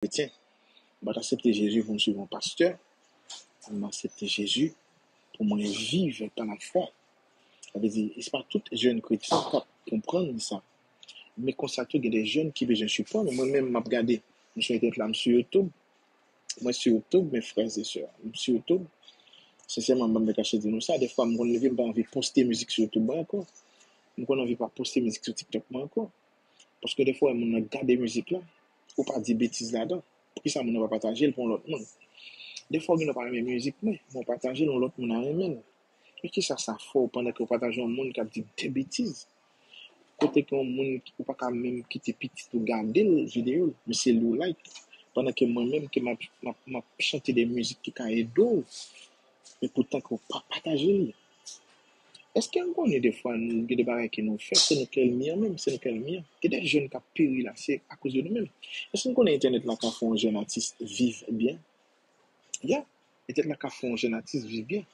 chrétien. Je vais accepter Jésus pour me suivre mon pasteur. Je vais accepter Jésus pour moi vivre par la foi. Ça veut dire, c'est pas tout jeune chrétien qui comprend ça. Mais constater qu'il y a des jeunes qui besoin de support. Moi-même, je regardé, je suis être là sur YouTube. Moi, sur YouTube, mes frères et sœurs, sur YouTube, sincèrement, je me cache de nous ça. Des fois, je ne vais pas envie de poster musique sur YouTube encore. Je n'ai envie de poster musique sur TikTok encore. Parce que des fois, je regarde des musiques là, ou pas dire bêtises là-dedans. Pour ça, je ne vais pas partager pour l'autre monde. Des fois, je ne pas la même musique, mais je vais partager pour l'autre monde à même. Mais qui ça fort pendant que vous partagez un monde qui a dit des bêtises? Côté que un monde qui pas quand même quitter petit pour garder la vidéo, mais c'est le like. Pendant que moi-même, que m'a chanté des musiques qui ont aidé, mais pourtant qu'on pas partager. Est-ce qu'on est des fois, nous, des barrières qui nous fait, c'est nous quel mien même, c'est nous quel mien. Il y a des jeunes qui ont péri là, c'est à cause de nous-mêmes. Est-ce qu'on connaît Internet là qui font un jeune artiste vivre bien? Il y a. Internet là qui font un jeune artiste vivre bien.